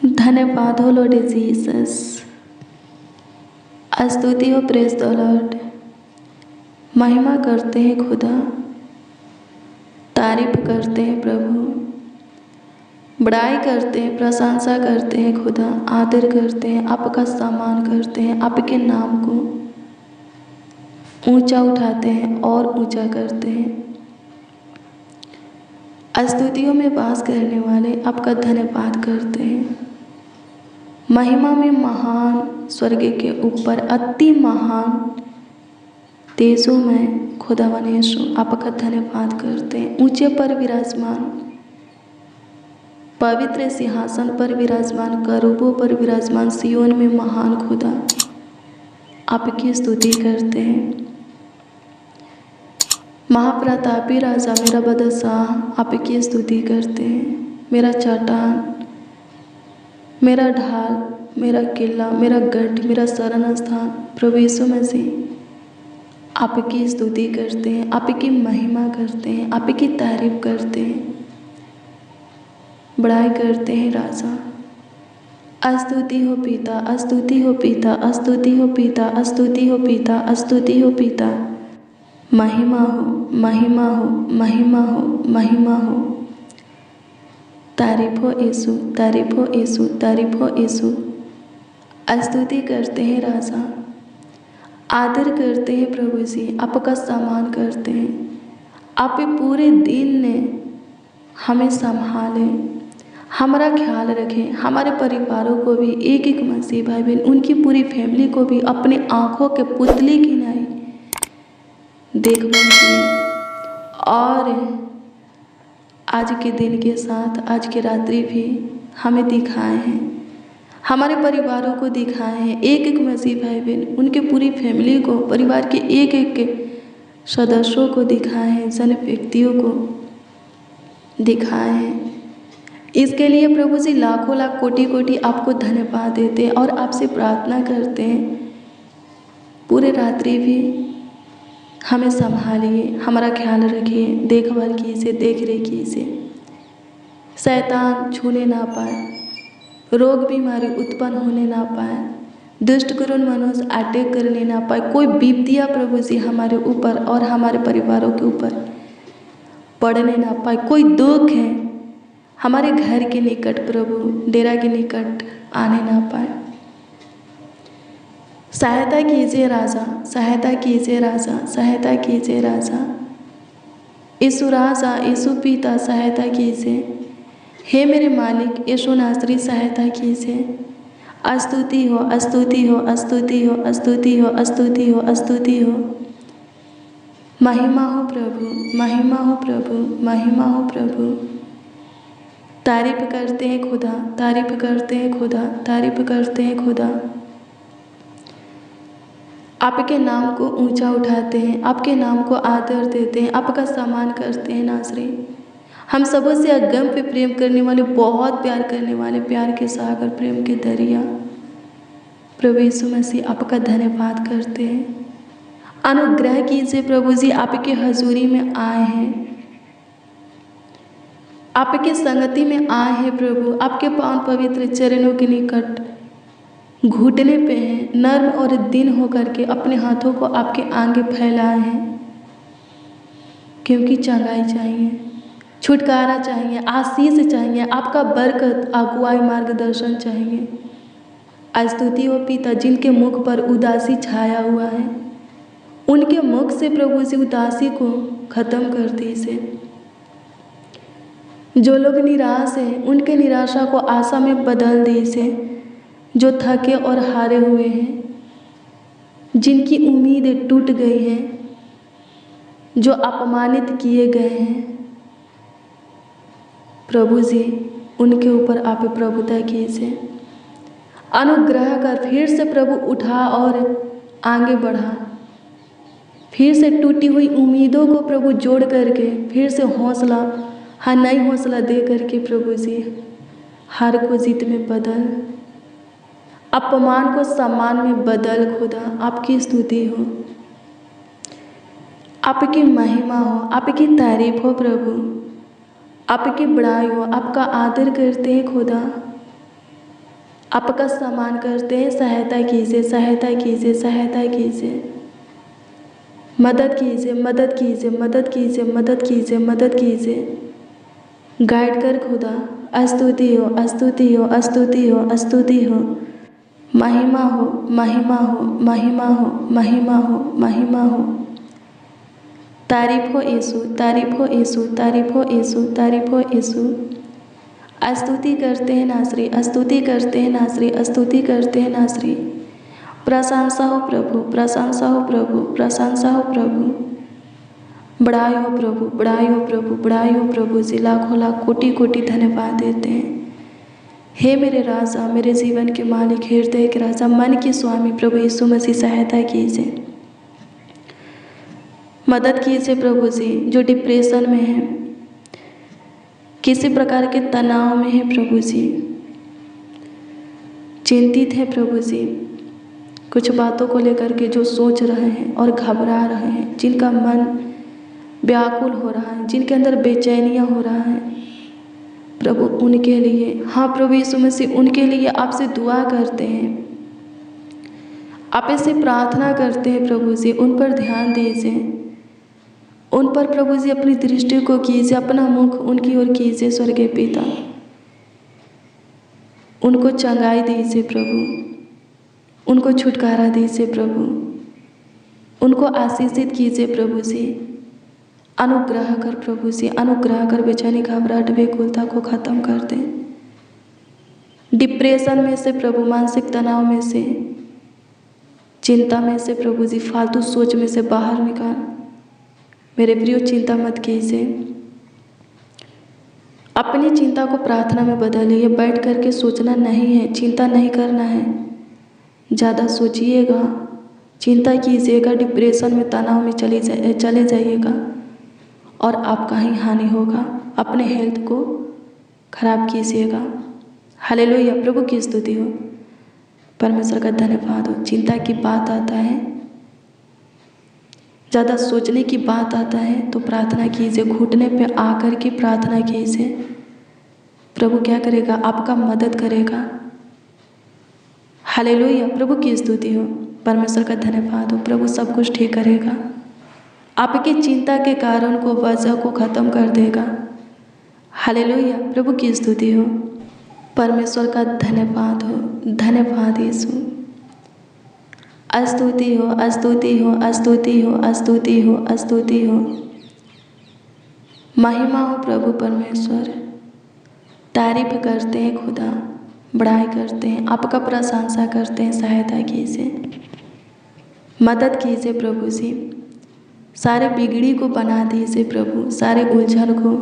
धन्यवाद हो Lord Jesus. स्तुति हो, प्रेज द लॉर्ड। महिमा करते हैं खुदा, तारीफ करते हैं प्रभु, बड़ाई करते हैं, प्रशंसा करते हैं खुदा, आदर करते हैं, आपका सम्मान करते हैं, आपके नाम को ऊंचा उठाते हैं और ऊंचा करते हैं। स्तुतियों में वास करने वाले आपका धन्यवाद करते हैं। महिमा में महान, स्वर्ग के ऊपर अति महान तेजों में खुदावन यीशु आपका धन्यवाद करते हैं। ऊंचे पर विराजमान, पवित्र सिंहासन पर विराजमान, करूबों पर विराजमान, सियोन में महान खुदा आपकी स्तुति करते हैं। महाप्रतापी राजा मेरा बदशाह आपकी स्तुति करते हैं। मेरा चट्टान, मेरा ढाल, मेरा किला, मेरा गढ़, मेरा शरण स्थान प्रभु यीशु मसीह आपकी स्तुति करते हैं, आपकी महिमा करते हैं, आपकी तारीफ करते हैं, बड़ाई करते हैं राजा। स्तुति हो पिता, स्तुति हो पिता, स्तुति हो पिता, स्तुति हो पिता, स्तुति हो पिता। महिमा हो, महिमा हो, महिमा हो, महिमा हो। तारीफ हो यीशु, तारीफ हो यीशु, तारीफ हो यीशु। स्तुति करते हैं राजा, आदर करते हैं प्रभु जी, आपका सम्मान करते हैं। आप पूरे दिन ने हमें संभाले, हमारा ख्याल रखें, हमारे परिवारों को भी, एक एक मसीह भाई बहन, उनकी पूरी फैमिली को भी अपने आँखों के पुतले की नाई देखभाल किए और आज के दिन के साथ आज के रात्रि भी हमें दिखाए हैं, हमारे परिवारों को दिखाए हैं। एक एक मसीह भाई बहन, उनके पूरी फैमिली को, परिवार के एक एक के सदस्यों को दिखाए हैं, जन व्यक्तियों को दिखाए हैं। इसके लिए प्रभु जी लाखों लाख कोटि कोटि आपको धन्यवाद देते हैं और आपसे प्रार्थना करते हैं, पूरे रात्रि भी हमें संभालिए, हमारा ख्याल रखिए, देखभाल कीजिए, देख रेख कीजिए, शैतान छूने ना पाए, रोग बीमारी उत्पन्न होने ना पाए, दुष्ट करुण मनुष्य अटैक करने ना पाए, कोई विपत्तियाँ प्रभु जी हमारे ऊपर और हमारे परिवारों के ऊपर पड़ने ना पाए, कोई दुख है हमारे घर के निकट प्रभु, डेरा के निकट आने ना पाए। सहायता कीजिए राजा, सहायता कीजिए राजा, सहायता कीजिए राजा। यीशु राजा, यीशु पिता सहायता कीजिए। हे मेरे मालिक यीशु नासरी सहायता कीजिए। स्तुति हो, स्तुति हो, स्तुति हो, स्तुति हो, स्तुति हो, स्तुति हो। महिमा हो प्रभु, महिमा हो प्रभु, महिमा हो प्रभु। तारीफ करते हैं खुदा, तारीफ करते हैं खुदा, तारीफ करते हैं खुदा। आपके नाम को ऊंचा उठाते हैं, आपके नाम को आदर देते हैं, आपका सम्मान करते हैं नासरी। हम सबों से अगम पे प्रेम करने वाले, बहुत प्यार करने वाले, प्यार के सागर, प्रेम के दरिया प्रभु यीशु मसीह आपका धन्यवाद करते हैं। अनुग्रह कीजिए प्रभु जी, आपके हजूरी में आए हैं, आपके संगति में आए हैं प्रभु, आपके पावन पवित्र चरणों के निकट घुटने पे हैं, नर्म और दिन होकर के अपने हाथों को आपके आगे फैलाए हैं, क्योंकि चंगाई चाहिए, छुटकारा चाहिए, आशीष चाहिए, आपका बरकत, अगुवाई, मार्गदर्शन चाहिए। स्तुति हो पिता, जिनके मुख पर उदासी छाया हुआ है, उनके मुख से प्रभु से उदासी को खत्म कर दीजिए। जो लोग निराश हैं, उनके निराशा को आशा में बदल दीजिए। जो थके और हारे हुए हैं, जिनकी उम्मीदें टूट गई हैं, जो अपमानित किए गए हैं, प्रभु जी उनके ऊपर आप प्रभुता कीजिए। अनुग्रह कर फिर से प्रभु उठा और आगे बढ़ा, फिर से टूटी हुई उम्मीदों को प्रभु जोड़ करके फिर से हौसला, हाँ नई हौसला दे करके प्रभु जी हार को जीत में बदल, अपमान को सम्मान में बदल। खुदा आपकी स्तुति हो, आपकी महिमा हो, आपकी तारीफ हो प्रभु, आपकी बड़ाई हो, आपका आदर करते हैं खुदा। आपका सम्मान करते हैं। सहायता कीजिए, सहायता कीजिए, सहायता कीजिए, मदद कीजिए, मदद कीजिए, मदद कीजिए, मदद कीजिए, मदद कीजिए। गाइड कर खुदा। स्तुति हो, स्तुति हो, स्तुति हो, स्तुति हो, महिमा हो, महिमा हो, महिमा हो, महिमा हो, महिमा हो। तारीफ हो यीशु, तारीफ हो यीशु, तारीफ हो यीशु, तारीफ हो यीशु। स्तुति करते हैं नासरी, स्तुति करते हैं नासरी, स्तुति करते हैं नासरी। प्रशंसा हो प्रभु, प्रशंसा हो प्रभु, प्रशंसा हो प्रभु। बड़ाई हो प्रभु, बड़ाई हो प्रभु, बड़ाई हो प्रभु जी। लाखों लाख कोटि कोटि धन्यवाद देते हैं। हे मेरे राजा, मेरे जीवन के मालिक, हृदय के राजा, मन के स्वामी प्रभु यीशु मसीह, सहायता कीजिए, मदद कीजिए प्रभु जी। जो डिप्रेशन में है, किसी प्रकार के तनाव में है प्रभु जी, चिंतित है प्रभु जी, कुछ बातों को लेकर के जो सोच रहे हैं और घबरा रहे हैं, जिनका मन व्याकुल हो रहा है, जिनके अंदर बेचैनियाँ हो रहा है प्रभु, उनके लिए, हाँ प्रभु यीशु मसीह, उनके लिए आपसे दुआ करते हैं, आप ऐसे प्रार्थना करते हैं प्रभु जी। उन पर ध्यान दीजिए, उन पर प्रभु जी अपनी दृष्टि को कीजिए, अपना मुख उनकी ओर कीजिए स्वर्गीय पिता। उनको चंगाई दीजिए प्रभु, उनको छुटकारा दीजिए प्रभु, उनको आशीषित कीजिए प्रभु जी। अनुग्रह कर प्रभु जी, अनुग्रह कर। बेचैनी, घबराहट, व्याकुलता को ख़त्म कर दें। डिप्रेशन में से प्रभु, मानसिक तनाव में से, चिंता में से प्रभु जी, फालतू सोच में से बाहर निकाल। मेरे प्रियो, चिंता मत कीजिए, अपनी चिंता को प्रार्थना में बदलिए। बैठ कर के सोचना नहीं है, चिंता नहीं करना है, ज़्यादा सोचिएगा, चिंता कीजिएगा, डिप्रेशन में, तनाव में चले जाइएगा और आपका ही हानि होगा। अपने हेल्थ को खराब कीजिएगा। हालेलुया, प्रभु की स्तुति हो, परमेश्वर का धन्यवाद हो। चिंता की बात आता है, ज़्यादा सोचने की बात आता है तो प्रार्थना कीजिए, घुटने पे आकर के प्रार्थना कीजिए। प्रभु क्या करेगा? आपका मदद करेगा। हालेलुया, प्रभु की स्तुति हो, परमेश्वर का धन्यवाद हो। प्रभु सब कुछ ठीक करेगा, आपकी चिंता के कारण को, वजह को ख़त्म कर देगा। हालेलुया, प्रभु की स्तुति हो, परमेश्वर का धन्यवाद हो। धन्यवाद यीशु। स्तुति हो, स्तुति हो, स्तुति हो, स्तुति हो, स्तुति हो, महिमा हो प्रभु परमेश्वर। तारीफ करते हैं खुदा, बड़ाई करते हैं, आपका प्रशंसा करते हैं। सहायता कीजिए, मदद कीजिए प्रभु जी। सारे बिगड़ी को बना दीजिए प्रभु, सारे उलझन को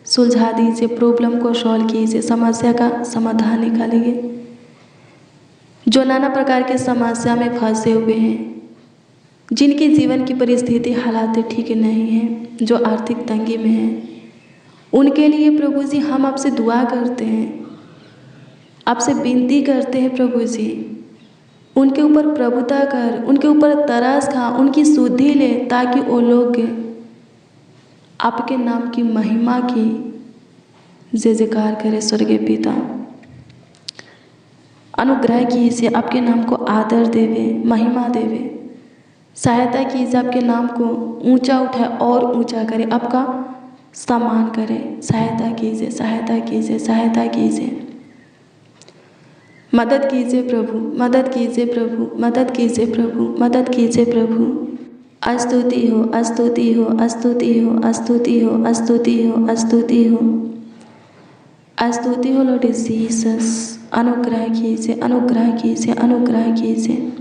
सुलझा दीजिए, प्रॉब्लम को सॉल्व कीजिए, समस्या का समाधान निकालिए। जो नाना प्रकार के समस्या में फंसे हुए हैं, जिनके जीवन की परिस्थिति हालात ठीक नहीं हैं, जो आर्थिक तंगी में हैं, उनके लिए प्रभु जी हम आपसे दुआ करते हैं, आपसे विनती करते हैं प्रभु जी। उनके ऊपर प्रभुता कर, उनके ऊपर तरस खा, उनकी शुद्धि ले, ताकि वो लोग आपके नाम की महिमा की जय जयकार करे। स्वर्गीय पिता, अनुग्रह कीजिए, आपके नाम को आदर देवे, महिमा देवे। सहायता कीजिए, आपके नाम को ऊंचा उठाए और ऊंचा करे, आपका सम्मान करे। सहायता कीजिए, सहायता कीजिए, सहायता कीजिए, मदद कीजिए प्रभु, मदद कीजिए प्रभु, मदद कीजिए प्रभु, मदद कीजिए प्रभु। स्तुति हो, स्तुति हो, स्तुति हो, स्तुति हो, स्तुति हो, स्तुति हो, स्तुति हो लॉर्ड जीसस। अनुग्रह कीजिए, अनुग्रह कीजिए, अनुग्रह कीजिए।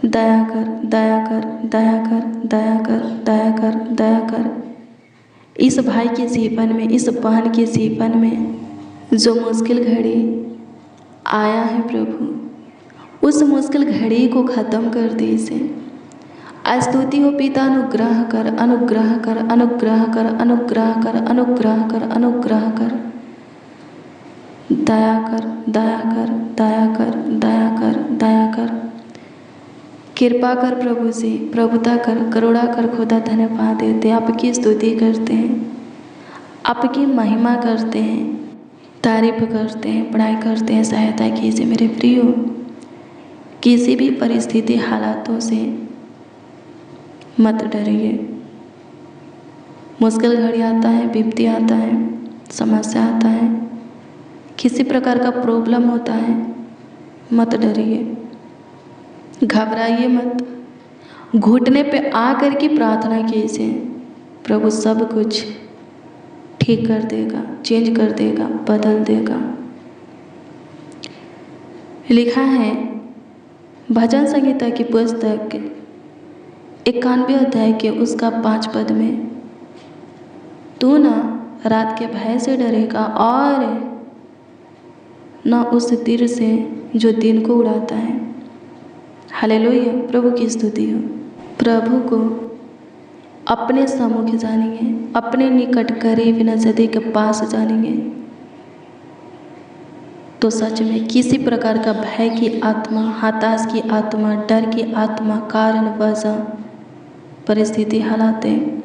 दया कर, दया कर, दया कर, दया कर, दया कर, दया कर। इस भाई के जीवन में, इस बहन के जीवन में जो मुश्किल घड़ी आया है प्रभु, उस मुश्किल घड़ी को ख़त्म कर दीजिए। स्तुति हो पिता, अनुग्रह कर, अनुग्रह कर, अनुग्रह कर, अनुग्रह कर, अनुग्रह कर, अनुग्रह कर। दया कर, दया कर, दया कर, दया कर, दया कर। कृपा कर प्रभु जी, प्रभुता कर, करुणा कर खुदा। धन्यवाद देते हैं, आपकी स्तुति करते हैं, आपकी महिमा करते हैं। तारीफ करते हैं, पढ़ाई करते हैं, सहायता कीजिए मेरे प्रियो। किसी भी परिस्थिति हालातों से मत डरिए। मुश्किल घड़ी आता है, विपत्ति आता है, समस्या आता है, किसी प्रकार का प्रॉब्लम होता है, मत डरिए, घबराइए मत। घुटने पे आकर के प्रार्थना कीजिए, प्रभु सब कुछ ठीक कर देगा, चेंज कर देगा, बदल देगा। लिखा है भजन संहिता की पुस्तक 91 अध्याय के उसका 5 पद में, तू ना रात के भय से डरेगा और न उस तीर से जो दिन को उड़ाता है। हालेलुया, प्रभु की स्तुति हो। प्रभु को अपने सम्मुख जानिए, अपने निकट करीब नजदीक के पास जानिए, तो सच में किसी प्रकार का भय की आत्मा, हताश की आत्मा, डर की आत्मा, कारण वजह, परिस्थिति, हालातें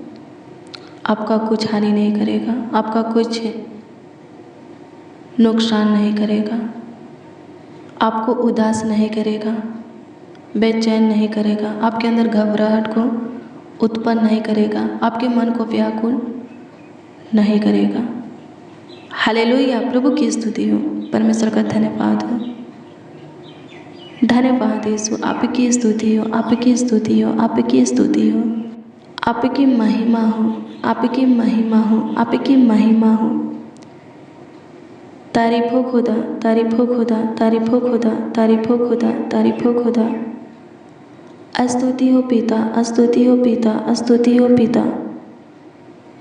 आपका कुछ हानि नहीं करेगा, आपका कुछ नुकसान नहीं करेगा, आपको उदास नहीं करेगा, बेचैन नहीं करेगा, आपके अंदर घबराहट को उत्पन्न नहीं करेगा, आपके मन को व्याकुल नहीं करेगा। हालेलुया, प्रभु की स्तुति हो। परमेश्वर का धन्यवाद हो, धन्यवाद यीशु, आपकी स्तुति हो, आपकी स्तुति हो, आपकी स्तुति हो, आपकी महिमा हो, आपकी महिमा हो, आपकी महिमा हो। तारीफ हो खुदा, तारीफ हो खुदा, तारीफ हो खुदा, तारीफ हो खुदा, तारीफ हो खुदा। स्तुति हो पिता, स्तुति हो पिता, स्तुति हो पिता।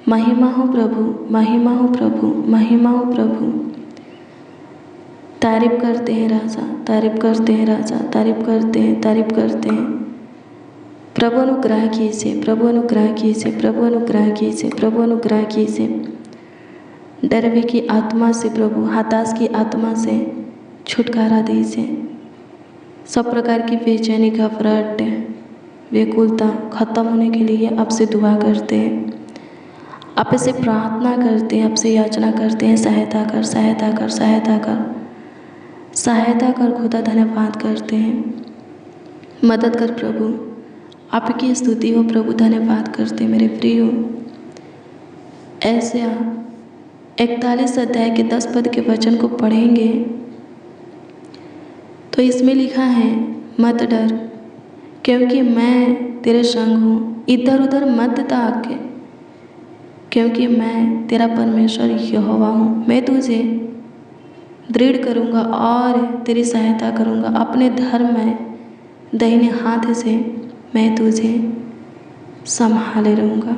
महिमा हो प्रभु, महिमा हो प्रभु, महिमा हो प्रभु। तारीफ करते हैं राजा, तारीफ करते हैं राजा, तारीफ करते हैं, तारीफ करते हैं। प्रभु अनुग्रह कीजिए, प्रभु अनुग्रह कीजिए, प्रभु अनुग्रह कीजिए, प्रभु अनुग्रह कीजिए। डरवे की आत्मा से प्रभु, हताश की आत्मा से छुटकारा दीजिए। सब प्रकार की बेचैनी, घबराहट, व्याकुलता खत्म होने के लिए आपसे दुआ करते हैं, आपसे प्रार्थना करते हैं, आपसे याचना करते हैं, सहायता कर, सहायता कर, सहायता कर, सहायता कर खुदा। धन्यवाद करते हैं, मदद कर प्रभु, आपकी स्तुति हो प्रभु। धन्यवाद करते मेरे प्रियो। ऐसे 41 अध्याय के 10 पद के वचन को पढ़ेंगे तो इसमें लिखा है, मत डर क्योंकि मैं तेरे संग हूँ, इधर उधर मत ताक क्योंकि मैं तेरा परमेश्वर यहोवा हूँ। मैं तुझे दृढ़ करूँगा और तेरी सहायता करूँगा, अपने धर्म में दाहिने हाथ से मैं तुझे संभाले रहूँगा।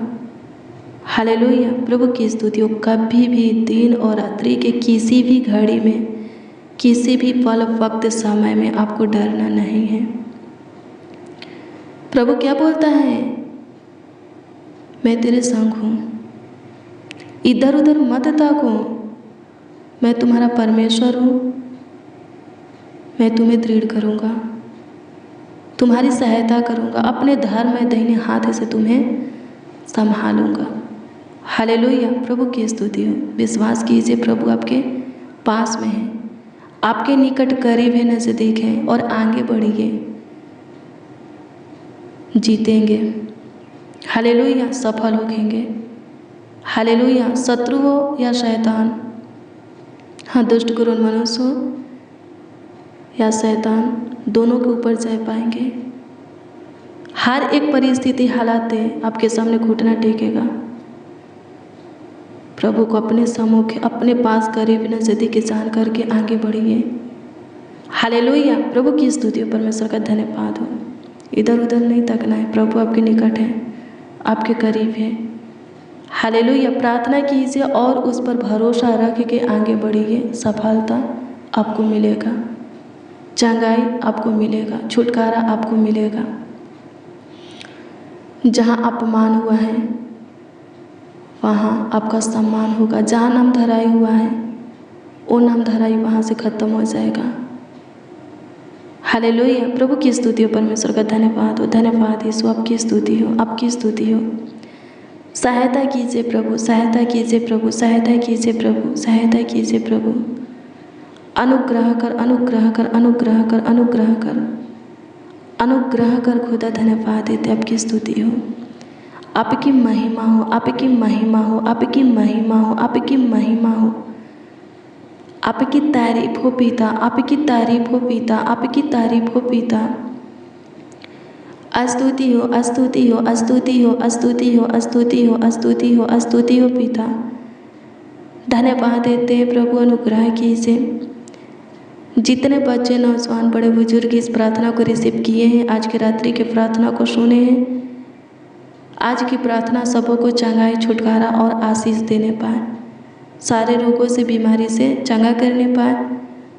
हालेलुया, प्रभु की स्तुति हो। कभी भी दिन और रात्रि के किसी भी घड़ी में, किसी भी पल, वक्त, समय में आपको डरना नहीं है। प्रभु क्या बोलता है, मैं तेरे संग हूँ, इधर उधर मत ताको, मैं तुम्हारा परमेश्वर हूँ, मैं तुम्हें दृढ़ करूँगा, तुम्हारी सहायता करूँगा, अपने धर्म में दाहिने हाथ से तुम्हें संभालूँगा। हालेलुया, प्रभु की स्तुति हो। विश्वास कीजिए, प्रभु आपके पास में है, आपके निकट करीब है, नज़दीक है, और आगे बढ़िए, जीतेंगे। हालेलुया, सफल होंगे। हालेलुया, शत्रु हो या शैतान, हाँ, दुष्ट क्रूर मनुष्य हो या शैतान, दोनों के ऊपर जय पाएंगे। हर एक परिस्थिति, हालात आपके सामने घुटना टेकेगा। प्रभु को अपने सम्मुख, अपने पास, करीब, नजदीक जान करके आगे बढ़िए। हालेलुया, प्रभु की स्तुति हो। परमेश्वर का धन्यवाद हो। इधर उधर नहीं तकना है, प्रभु आपके निकट है, आपके करीब है। हालेलुया, प्रार्थना कीजिए और उस पर भरोसा रख के आगे बढ़िए। सफलता आपको मिलेगा, चंगाई आपको मिलेगा, छुटकारा आपको मिलेगा। जहाँ अपमान हुआ है वहाँ आपका सम्मान होगा। जहाँ नाम धराई हुआ है वो नाम धराई वहाँ से खत्म हो जाएगा। हालेलुया, प्रभु की स्तुति हो। परमेश्वर का धन्यवाद हो। धन्यवाद यीशु, आपकी स्तुति हो, आपकी स्तुति हो। सहायता कीजिए प्रभु, सहायता कीजिए प्रभु, सहायता कीजिए प्रभु, सहायता कीजिए प्रभु। अनुग्रह कर, अनुग्रह कर, अनुग्रह कर, अनुग्रह कर, अनुग्रह कर खुदा। धन्यवाद देते, आपकी स्तुति हो, आपकी महिमा हो, आपकी महिमा हो, आपकी महिमा हो, आपकी महिमा हो, आपकी तारीफ हो पिता, आपकी तारीफ हो पिता, आपकी तारीफ हो पिता। स्तुति हो, स्तुति हो, स्तुति हो, स्तुति हो, स्तुति हो, स्तुति हो, स्तुति हो पिता। धन्यवाद देते हैं प्रभु, अनुग्रह कीजिए। जितने बच्चे, नौजवान, बड़े बुजुर्ग इस प्रार्थना को रिसीव किए हैं, आज की रात्रि की प्रार्थना को सुने हैं, आज की प्रार्थना सबों को चंगाई, छुटकारा और आशीष देने पाए, सारे रोगों से, बीमारी से चंगा करने पाए,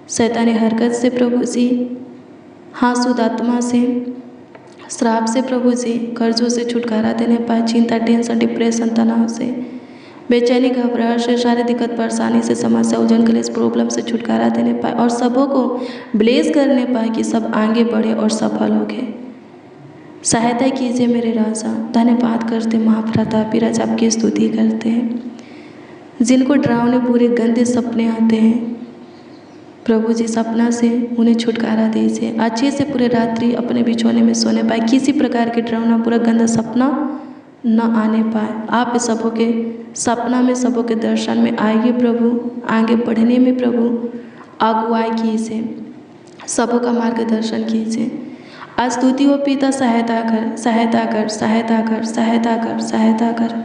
शैतानी हरकत से प्रभु जी, हासुद आत्मा से, श्राप से प्रभु जी, कर्जों से छुटकारा देने पाए, चिंता, टेंशन, डिप्रेशन, तनाव से, बेचैनी, घबराहट से, सारी दिक्कत, परेशानी से, समस्या, उलझन, क्लेश, प्रॉब्लम से छुटकारा देने पाए और सबों को ब्लेस करने पाए कि सब आगे बढ़े और सफल हो गए। सहायता कीजिए मेरे राजा। धन्यवाद करते महाप्रतापी राजा, आपकी स्तुति करते हैं। जिनको डरावने, बुरे, गंदे सपने आते हैं प्रभु जी, सपना से उन्हें छुटकारा दीजिए, अच्छे से पूरे रात्रि अपने बिछौने में सोने पाए, किसी प्रकार की डरावना, पूरा गंदा सपना न आने पाए। आप सबों के सपना में, सबों के दर्शन में आइए प्रभु, आगे बढ़ने में प्रभु अगुवाई कीजिए, सबों का मार्गदर्शन कीजिए। स्तुति हो पिता, सहायता कर, सहायता कर, सहायता कर, सहायता कर, सहायता कर।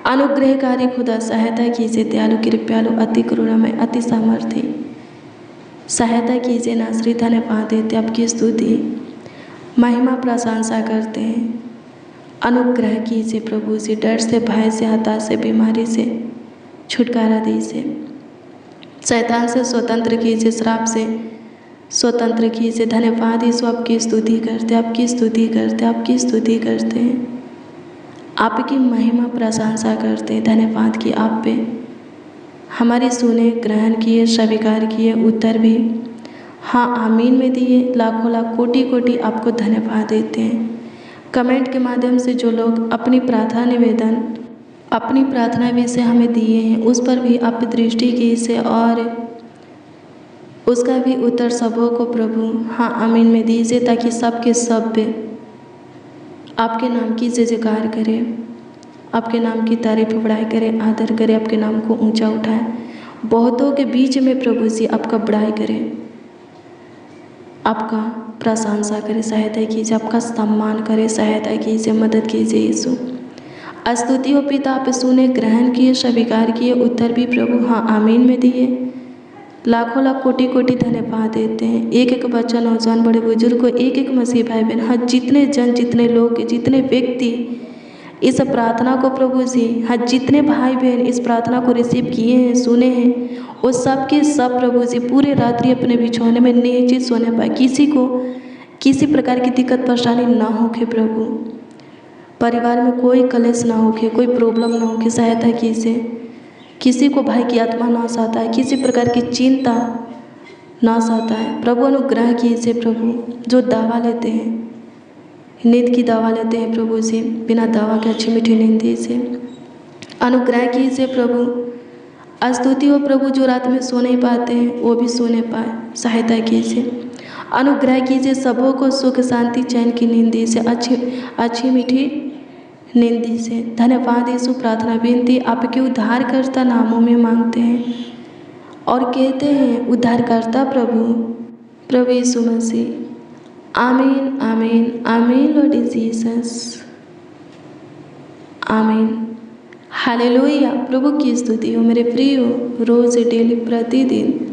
अनुग्रहकारी खुदा, सहायता कीजिए, दयालु, कृपालु, अति करुणामय, अति सामर्थ्य, सहायता कीजिए नासरी। धन्यवाद देते, आपकी स्तुति, महिमा, प्रशंसा करते हैं। अनुग्रह कीजिए प्रभु जी, डर से, भय से, हताश से, बीमारी से छुटकारा दीजिए, शैतान से स्वतंत्र कीजिए, श्राप से स्वतंत्र कीजिए। धन्यवाद यीशु, आपकी स्तुति करते, आपकी स्तुति करते, आपकी स्तुति करते हैं, आपकी महिमा, प्रशंसा करते हैं। धन्यवाद कि आप पे हमारी सुने, ग्रहण किए, स्वीकार किए, उत्तर भी हाँ आमीन में दिए। लाखों लाख, कोटि कोटि आपको धन्यवाद देते हैं। कमेंट के माध्यम से जो लोग अपनी प्रार्थना निवेदन, अपनी प्रार्थना विषय हमें दिए हैं, उस पर भी आप दृष्टि कीजिए और उसका भी उत्तर सबों को प्रभु हाँ आमीन में दीजिए, ताकि सबके सब आपके नाम की जय जयकार करें, आपके नाम की तारीफ बढ़ाई करें, आदर करें, आपके नाम को ऊंचा उठाएं, बहुतों के बीच में प्रभु जी आपका बढ़ाई करें, आपका प्रशंसा करें, सहायता कीजिए, आपका सम्मान करें, सहायता कीजिए, मदद कीजिए यीशु। स्तुति हो पिता, आप सुने, ग्रहण किए, स्वीकार किए, उत्तर भी प्रभु हाँ आमीन में दिए। लाखों लाख, कोटि कोटि धन्यवाद देते हैं। एक एक बच्चा, नौजवान, बड़े बुजुर्ग को, एक एक मसीह भाई बहन, हाँ जितने जन, जितने लोग, जितने व्यक्ति इस प्रार्थना को प्रभु जी, हाँ जितने भाई बहन इस प्रार्थना को रिसीव किए हैं, सुने हैं, वो सब के सब प्रभु जी पूरे रात्रि अपने बिछौने में नीचे सोने पाए, किसी को किसी प्रकार की दिक्कत परेशानी ना होके प्रभु, परिवार में कोई कलेश ना होके, कोई प्रॉब्लम ना होके, सहायता कीजिए। किसी को भाई की आत्मा ना सता है, किसी प्रकार की चिंता ना सता है प्रभु, अनुग्रह कीजिए प्रभु। जो दवा लेते हैं, नींद की दवा लेते हैं प्रभु जी, बिना दवा के अच्छी मीठी नींद दीजिए, अनुग्रह कीजिए प्रभु। स्तुति हो प्रभु, जो रात में सो नहीं पाते हैं वो भी सोने पाए, सहायता कीजिए, अनुग्रह कीजिए, सबों को सुख, शांति, चैन की नींद दीजिए, अच्छी मीठी नींद दीजिए। धन्यवाद यीशु। प्रार्थना विनती आपके उद्धारकर्ता नामों में मांगते हैं और कहते हैं उद्धारकर्ता प्रभु यीशु मसीह। आमीन, आमीन, आमीन लॉर्ड जीसस, आमीन। हालेलुया। प्रभु की स्तुति हो मेरे प्रियो। रोज़ डेली प्रतिदिन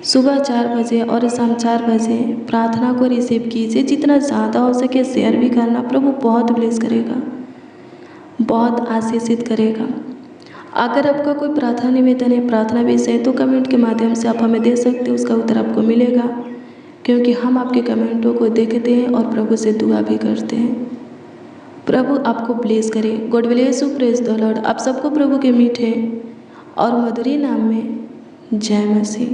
सुबह 4 बजे और शाम 4 बजे प्रार्थना को रिसीव कीजिए, जितना ज़्यादा हो सके शेयर भी करना। प्रभु बहुत ब्लेस करेगा, बहुत आशीषित करेगा। अगर आपका कोई प्रार्थना निवेदन है, प्रार्थना विषय, तो कमेंट के माध्यम से आप हमें दे सकते हैं, उसका उत्तर आपको मिलेगा, क्योंकि हम आपके कमेंटों को देखते हैं और प्रभु से दुआ भी करते हैं। प्रभु आपको ब्लेस करे। God bless you, praise the Lord. आप सबको प्रभु के मीठे और मधुरी नाम में जय मसीह।